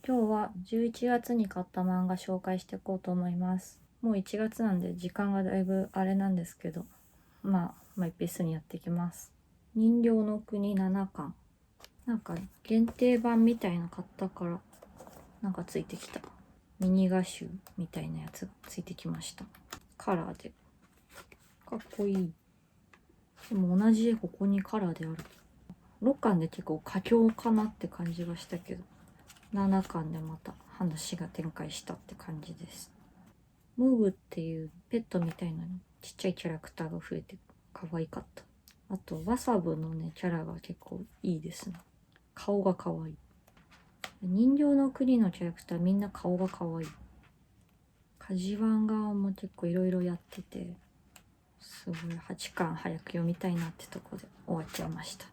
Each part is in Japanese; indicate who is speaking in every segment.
Speaker 1: 今日は11月に買った漫画紹介していこうと思います。もう1月なんで時間がだいぶあれなんですけど、一ペースにやっていきます。人形の国7巻。なんか限定版みたいな買ったからなんかついてきた。ミニ画集みたいなやつがついてきました。カラーで。かっこいい。でも同じ絵ここにカラーである。6巻で結構佳境かなって感じがしたけど、7巻でまた話が展開したって感じです。ムーブっていうペットみたいなちっちゃいキャラクターが増えて可愛かった。あとワサブのねキャラが結構いいですね。顔が可愛い。人形の国のキャラクターみんな顔が可愛い。カジワン側も結構いろいろやってて、すごい8巻早く読みたいなってとこで終わっちゃいました。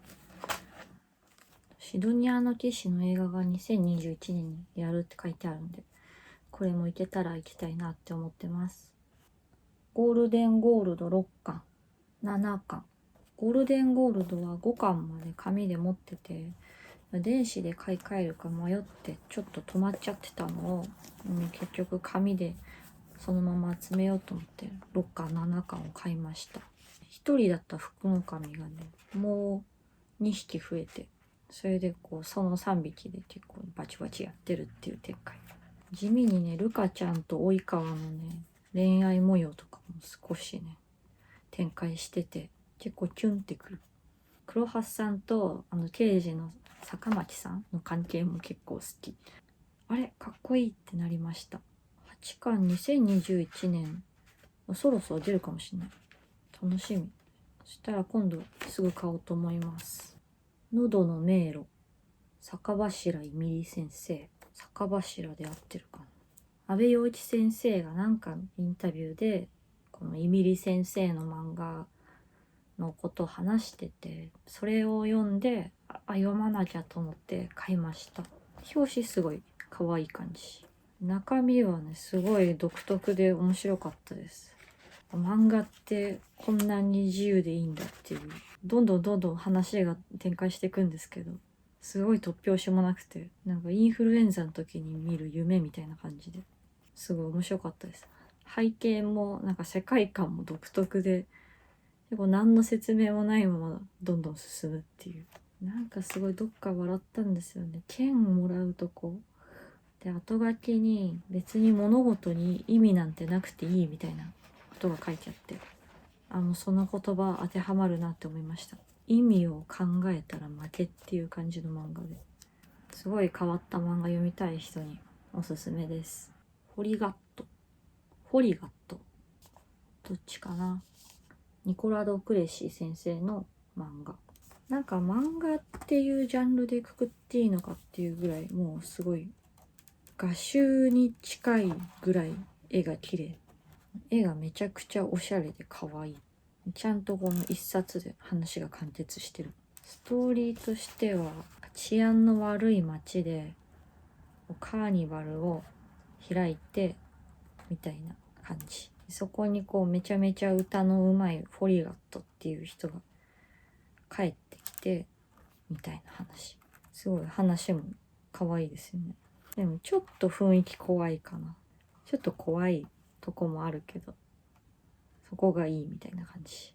Speaker 1: シドニアの騎士の映画が2021年にやるって書いてあるんで、これも行けたら行きたいなって思ってます。ゴールデンゴールド6巻、7巻。ゴールデンゴールドは5巻まで紙で持ってて、電子で買い替えるか迷ってちょっと止まっちゃってたのを、結局紙でそのまま集めようと思って6巻7巻を買いました。1人だった福の神がね、もう2匹増えて、それでその3匹で結構バチバチやってるっていう展開。地味にね、ルカちゃんと及川のね、恋愛模様とかも少しね、展開してて、結構キュンってくる。黒橋さんと刑事の坂巻さんの関係も結構好き。あれかっこいいってなりました。8巻2021年、そろそろ出るかもしれない。楽しみ。そしたら今度すぐ買おうと思います。喉の迷路、坂柱いみり先生。坂柱で合ってるかな。安倍陽一先生がなんかのインタビューでこのいみり先生の漫画のことを話してて、それを読んで読まなきゃと思って買いました。表紙すごい可愛い感じ。中身はねすごい独特で面白かったです。漫画ってこんなに自由でいいんだっていう、どんどん話が展開していくんですけど、すごい突拍子もなくて、なんかインフルエンザの時に見る夢みたいな感じですごい面白かったです。背景もなんか世界観も独特で、結構何の説明もないままどんどん進むっていう、なんかすごいどっか笑ったんですよね。剣もらうとこで後書きに別に物事に意味なんてなくていいみたいなことが書いてあって、その言葉当てはまるなって思いました。意味を考えたら負けっていう感じの漫画で、すごい変わった漫画読みたい人におすすめです。ホリガット、どっちかな。ニコラ・ド・クレシー先生の漫画。なんか漫画っていうジャンルでくくっていいのかっていうぐらい、もうすごい画集に近いぐらい絵が綺麗。絵がめちゃくちゃおしゃれで可愛い。ちゃんとこの一冊で話が完結してる。ストーリーとしては治安の悪い街でカーニバルを開いてみたいな感じ。そこにめちゃめちゃ歌のうまいフォリガットっていう人が帰ってきてみたいな話。すごい話も可愛いですよね。でもちょっと雰囲気怖いかな。ちょっと怖いとこもあるけど、そこがいいみたいな感じ。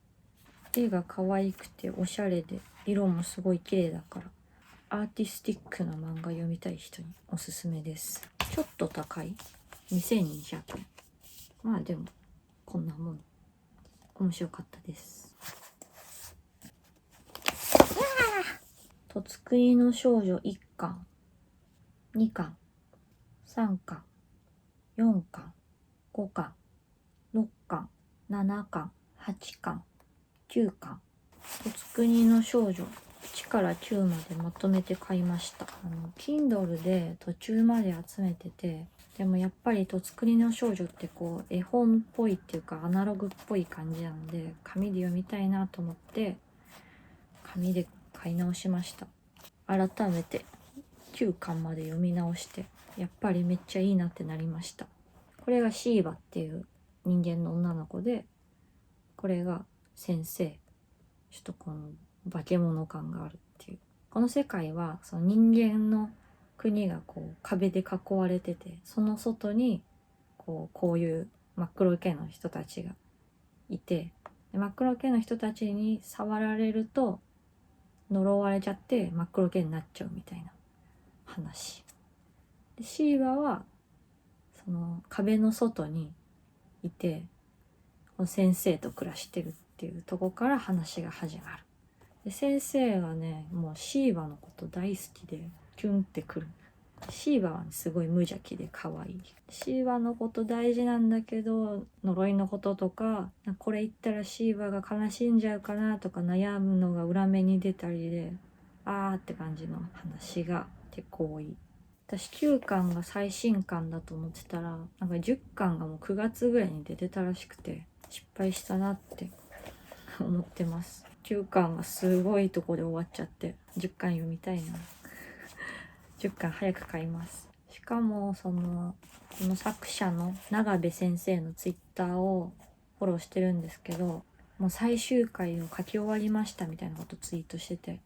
Speaker 1: 絵が可愛くておしゃれで色もすごい綺麗だから、アーティスティックな漫画読みたい人におすすめです。ちょっと高い2200円。まあでもこんなもん。面白かったです。とつくりの少女1巻、2巻、3巻、4巻、5巻、6巻、7巻、8巻、9巻。とつくりの少女1から9までまとめて買いました。Kindle で途中まで集めてて、でもやっぱりとつくりの少女って絵本っぽいっていうかアナログっぽい感じなんで、紙で読みたいなと思って紙で買い直しました。改めて9巻まで読み直して、やっぱりめっちゃいいなってなりました。これがシーバっていう人間の女の子で、これが先生。ちょっと化け物感があるっていう。この世界はその人間の国がこう壁で囲われてて、その外にこういう真っ黒系の人たちがいて、で真っ黒系の人たちに触られると呪われちゃって真っ黒系になっちゃうみたいな話で、シーバはその壁の外にいて先生と暮らしてるっていうとこから話が始まる。で先生がね、もうシーバのこと大好きでキュンってくる。シーバはすごい無邪気で可愛い。シーバのこと大事なんだけど、呪いのこととか、これ言ったらシーバが悲しんじゃうかなとか悩むのが裏目に出たりで、あーって感じの話が結構多い。私9巻が最新巻だと思ってたら、なんか10巻がもう9月ぐらいに出てたらしくて、失敗したなって思ってます。9巻がすごいとこで終わっちゃって、10巻読みたいな。10巻早く買います。しかもこの作者の長部先生のツイッターをフォローしてるんですけど、もう最終回を書き終わりましたみたいなことツイートしてて、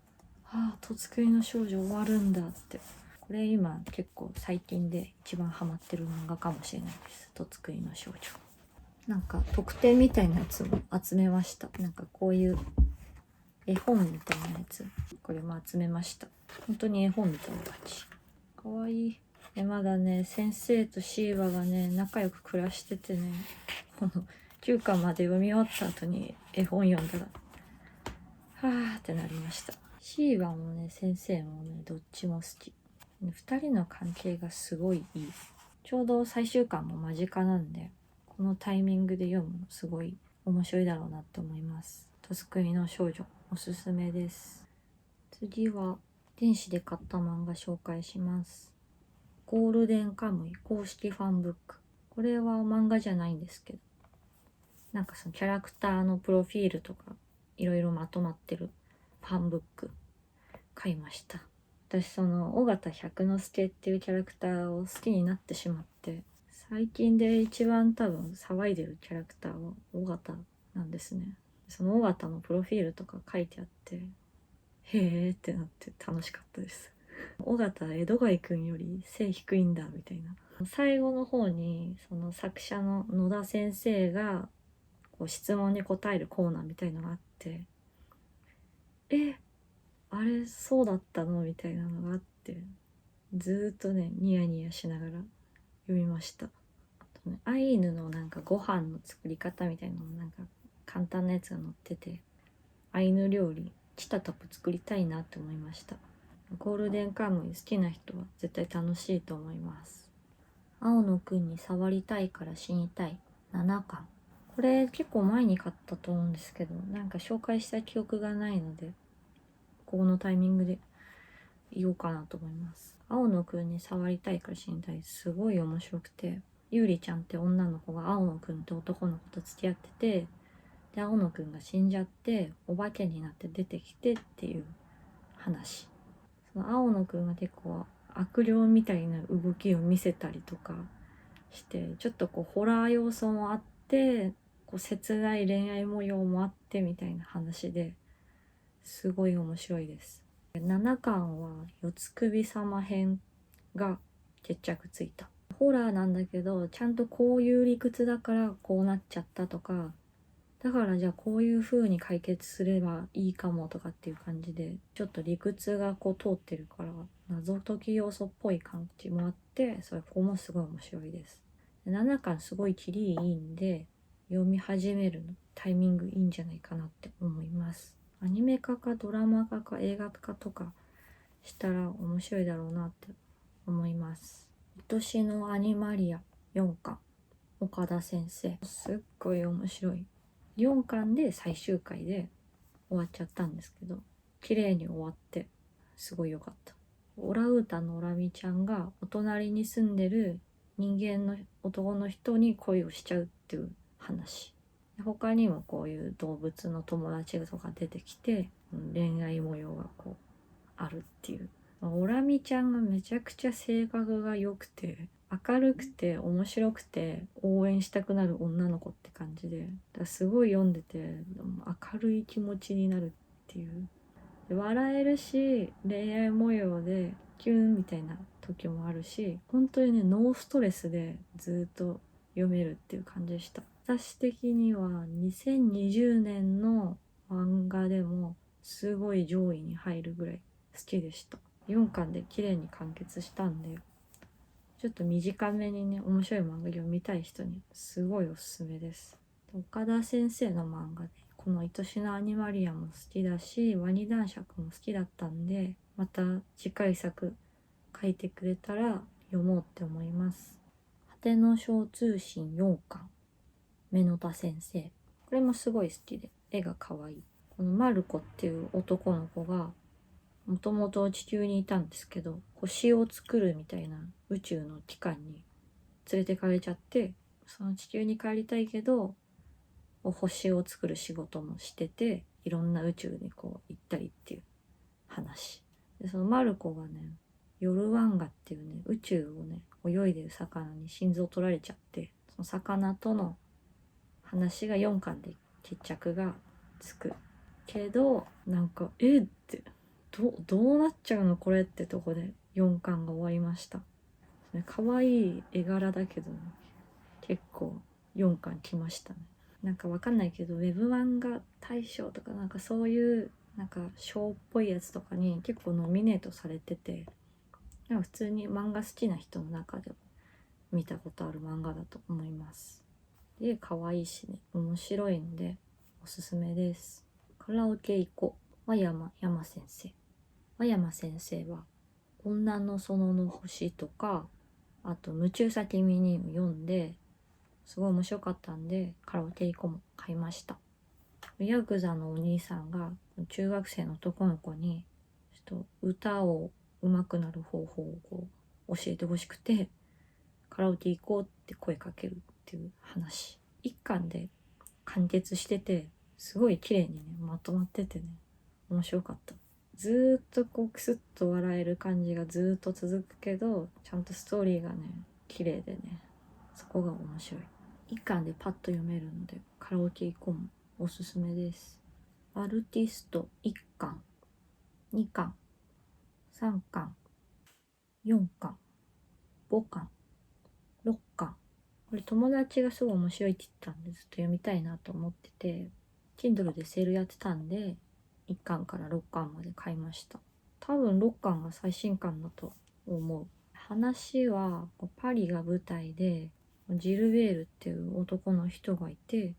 Speaker 1: ああ、とつくりの少女終わるんだって。これ今結構最近で一番ハマってる漫画かもしれないです。とつくりの少女。なんか特典みたいなやつも集めました。なんかこういう絵本みたいなやつ、これも集めました。本当に絵本みたいな感じ。かわいい。でまだね、先生とシーバがね仲良く暮らしててね、この9巻まで読み終わった後に絵本読んだらはーってなりました。シーバもね先生もねどっちも好き。2人の関係がすごいいい。ちょうど最終巻も間近なんで、このタイミングで読むのすごい面白いだろうなと思います。とつくりの少女おすすめです。次は電子で買った漫画紹介します。ゴールデンカムイ公式ファンブック。これは漫画じゃないんですけど、なんかそのキャラクターのプロフィールとかいろいろまとまってるファンブック買いました。私その尾形百之助っていうキャラクターを好きになってしまって、最近で一番多分騒いでるキャラクターは尾形なんですね。その尾形のプロフィールとか書いてあって、へーってなって楽しかったです。尾形江戸貝くんより背低いんだみたいな。最後の方にその作者の野田先生がこう質問に答えるコーナーみたいのがあって、あれそうだったのみたいなのがあって、ずっとねニヤニヤしながら読みました。あとね、アイヌのなんかご飯の作り方みたいなのもなんか簡単なやつが載ってて、アイヌ料理チタタプ作りたいなって思いました。ゴールデンカムイ好きな人は絶対楽しいと思います。青野くんに触りたいから死にたい7巻。これ結構前に買ったと思うんですけど、なんか紹介した記憶がないので、ここのタイミングで言おうかなと思います。青野くんに触りたいから死にたい、すごい面白くて、ゆうりちゃんって女の子が青野くんって男の子と付き合ってて、で青野くんが死んじゃってお化けになって出てきてっていう話。その青野くんが結構悪霊みたいな動きを見せたりとかして、ちょっとこうホラー要素もあって、こう切ない恋愛模様もあってみたいな話で、すごい面白いです。7巻は四つ首様編が決着ついた。ホラーなんだけど、ちゃんとこういう理屈だからこうなっちゃったとか、だからじゃあこういう風に解決すればいいかもとかっていう感じで、ちょっと理屈がこう通ってるから謎解き要素っぽい感じもあって、それここもすごい面白いです。7巻すごいキリいいんで、読み始めるのタイミングいいんじゃないかなって思います。アニメ化かドラマ化か映画化とかしたら面白いだろうなって思います。愛しのアニマリア4巻、岡田先生、すっごい面白い。4巻で最終回で終わっちゃったんですけど、綺麗に終わってすごい良かった。オラウータンのオラミちゃんがお隣に住んでる人間の男の人に恋をしちゃうっていう話。他にもこういう動物の友達とか出てきて、恋愛模様がこうあるっていう。オラミちゃんがめちゃくちゃ性格が良くて、明るくて面白くて応援したくなる女の子って感じで、だからすごい読んでて明るい気持ちになるっていう。で笑えるし、恋愛模様でキュンみたいな時もあるし、本当にねノーストレスでずっと読めるっていう感じでした。私的には2020年の漫画でもすごい上位に入るぐらい好きでした。4巻で綺麗に完結したんで、ちょっと短めにね面白い漫画読みたい人にすごいおすすめです。岡田先生の漫画でこの愛しのアニマリアも好きだし、ワニ男爵も好きだったんで、また次回作書いてくれたら読もうって思います。果ての小通信4巻、目の田先生、これもすごい好きで絵が可愛い。このマルコっていう男の子がもともと地球にいたんですけど、星を作るみたいな宇宙の機関に連れてかれちゃって、その地球に帰りたいけど星を作る仕事もしてて、いろんな宇宙にこう行ったりっていう話で、そのマルコがね、ヨルワンガっていうね宇宙をね泳いでる魚に心臓取られちゃって、その魚との話が4巻で決着がつくけど、なんかってどうなっちゃうのこれってとこで4巻が終わりました。可愛い絵柄だけど、ね、結構4巻きましたね。なんかわかんないけど、ウェブ漫画大賞とかなんかそういうなんか賞っぽいやつとかに結構ノミネートされてて、なんか普通に漫画好きな人の中でも見たことある漫画だと思います。で、可愛いしね、面白いのでおすすめです。カラオケ行こう。和山先生。和山先生は女の園の星とか、あと夢中先ミニを読んで、すごい面白かったんでカラオケ行こうも買いました。ヤクザのお兄さんが中学生の男の子にちょっと歌を上手くなる方法をこう教えてほしくて、カラオケ行こうって声かけるっていう話。一巻で完結してて、すごい綺麗にねまとまっててね、面白かった。ずっとこうクスッと笑える感じがずっと続くけど、ちゃんとストーリーがね綺麗でね、そこが面白い。一巻でパッと読めるのでカラオケ行こうもおすすめです。アルティスト1巻、2巻、3巻、4巻、5巻、6巻。これ友達がすごい面白いって言ったんでずっと読みたいなと思ってて、Kindle でセールやってたんで1巻から6巻まで買いました。多分6巻が最新巻だと思う。話はパリが舞台で、ジルベールっていう男の人がいて、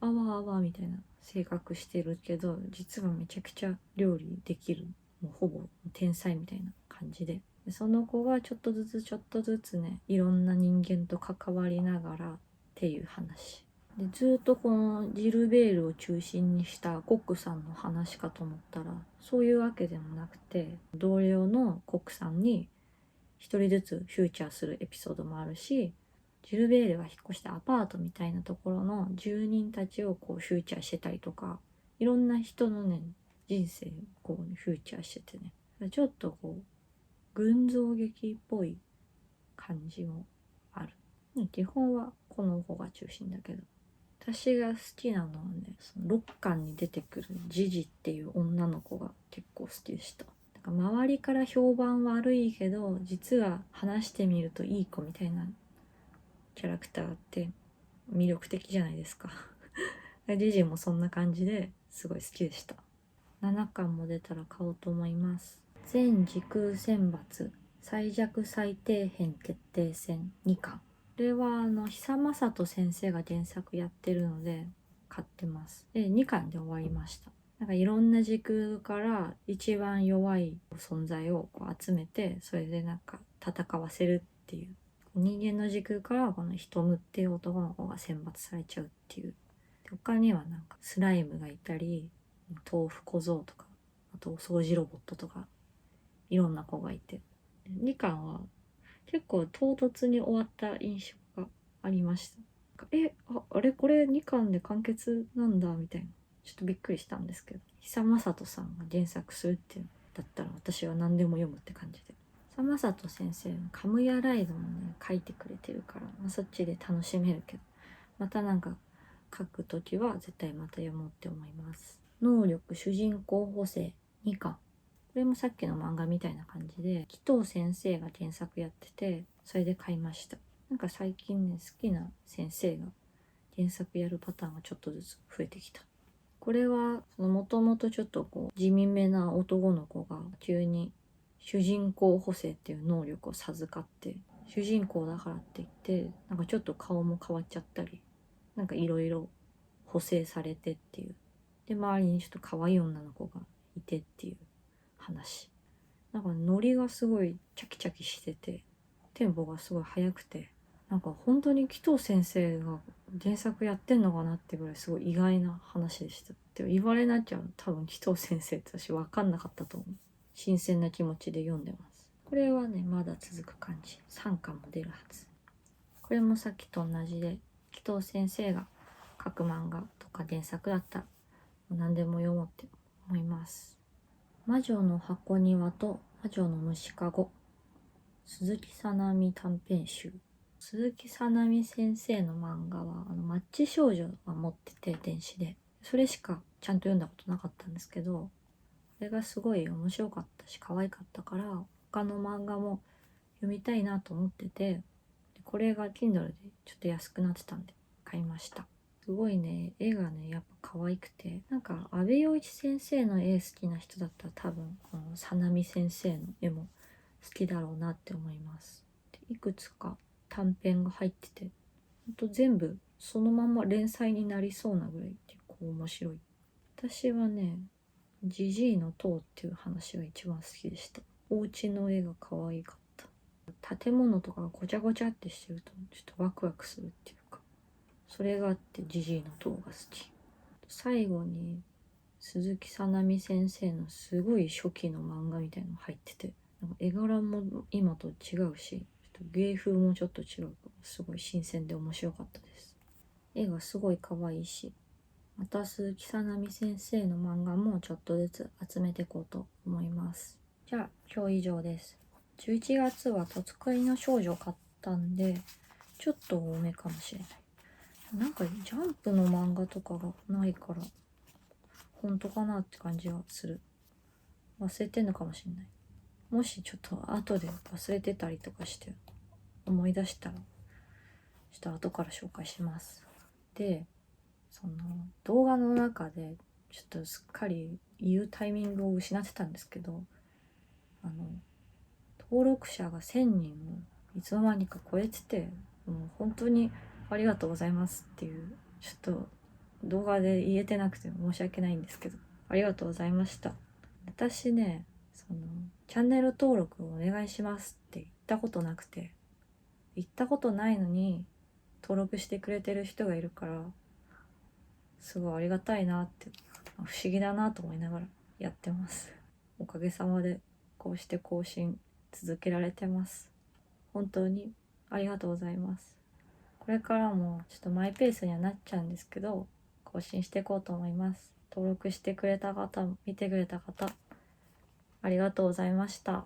Speaker 1: あわあわみたいな性格してるけど、実はめちゃくちゃ料理できる、もうほぼ天才みたいな感じで、その子がちょっとずつね、いろんな人間と関わりながらっていう話で、ずっとこのジルベールを中心にしたコックさんの話かと思ったら、そういうわけでもなくて、同僚のコックさんに一人ずつフューチャーするエピソードもあるし、ジルベールが引っ越したアパートみたいなところの住人たちをこうフューチャーしてたりとか、いろんな人のね人生をこう、ね、フューチャーしててね、ちょっとこう群像劇っぽい感じもある。基本はこの子が中心だけど、私が好きなのはね、その6巻に出てくるジジっていう女の子が結構好きでした。周りから評判悪いけど実は話してみるといい子みたいなキャラクターって魅力的じゃないですか。ジジもそんな感じですごい好きでした。7巻も出たら買おうと思います。全時空選抜最弱最底辺決定戦2巻。これは久正人先生が原作やってるので買ってます。で2巻で終わりました。なんかいろんな時空から一番弱い存在をこう集めて、それでなんか戦わせるっていう、人間の時空からこのヒトムっていう男の子が選抜されちゃうっていう。他にはなんかスライムがいたり、豆腐小僧とか、あとお掃除ロボットとか、いろんな子がいて、2巻は結構唐突に終わった印象がありました。あれこれ2巻で完結なんだみたいな、ちょっとびっくりしたんですけど、久正人さんが原作するっていうだったら私は何でも読むって感じで、久正人先生のカムヤライドもね書いてくれてるから、そっちで楽しめるけど、またなんか書くときは絶対また読もうって思います。能力主人公補正2巻。これもさっきの漫画みたいな感じで、紀藤先生が原作やってて、それで買いました。なんか最近ね、好きな先生が原作やるパターンがちょっとずつ増えてきた。これはもともとちょっと地味めな男の子が急に主人公補正っていう能力を授かって、主人公だからって言ってなんかちょっと顔も変わっちゃったり、なんかいろいろ補正されてっていう、で周りにちょっと可愛い女の子がいてっていう話。なんかノリがすごいチャキチャキしてて、テンポがすごい速くて、なんか本当に紀藤先生が原作やってんのかなってぐらいすごい意外な話でした。でも言われなきゃ多分紀藤先生って私分かんなかったと思う。新鮮な気持ちで読んでます。これはねまだ続く感じ。3巻も出るはず。これもさっきと同じで、紀藤先生が書く漫画とか原作だったら何でも読もうって思います。魔女の箱庭と魔女の虫かご、鈴木さなみ短編集。鈴木さなみ先生の漫画はマッチ少女が持ってて、電子でそれしかちゃんと読んだことなかったんですけど、これがすごい面白かったし可愛かったから他の漫画も読みたいなと思ってて、これが Kindle でちょっと安くなってたんで買いました。すごいね、絵がねやっぱ可愛くて、なんか阿部陽一先生の絵好きな人だったら多分このさなみ先生の絵も好きだろうなって思います。でいくつか短編が入ってて、ほんと全部そのまま連載になりそうなぐらい結構面白い。私はね、ジジイの塔っていう話が一番好きでした。お家の絵が可愛かった。建物とかがごちゃごちゃってしてるとちょっとワクワクするっていうか、それがあってジジイの塔が好き。最後に鈴木さなみ先生のすごい初期の漫画みたいなの入ってて、なんか絵柄も今と違うし、ちょっと芸風もちょっと違うからすごい新鮮で面白かったです。絵がすごい可愛いし、また鈴木さなみ先生の漫画もちょっとずつ集めていこうと思います。じゃあ今日以上です。11月は戸塚の少女を買ったんでちょっと多めかもしれない。なんかジャンプの漫画とかがないから本当かなって感じはする。忘れてんのかもしれない。もしちょっと後で忘れてたりとかして思い出したらちょっと後から紹介します。で、その動画の中でちょっとすっかり言うタイミングを失ってたんですけど、登録者が1000人をいつの間にか超えてて、もう本当にありがとうございますっていう、ちょっと動画で言えてなくて申し訳ないんですけど、ありがとうございました。私ね、チャンネル登録をお願いしますって言ったことなくて、言ったことないのに登録してくれてる人がいるから、すごいありがたいなって、不思議だなと思いながらやってます。おかげさまでこうして更新続けられてます。本当にありがとうございます。これからもちょっとマイペースにはなっちゃうんですけど、更新していこうと思います。登録してくれた方、見てくれた方、ありがとうございました。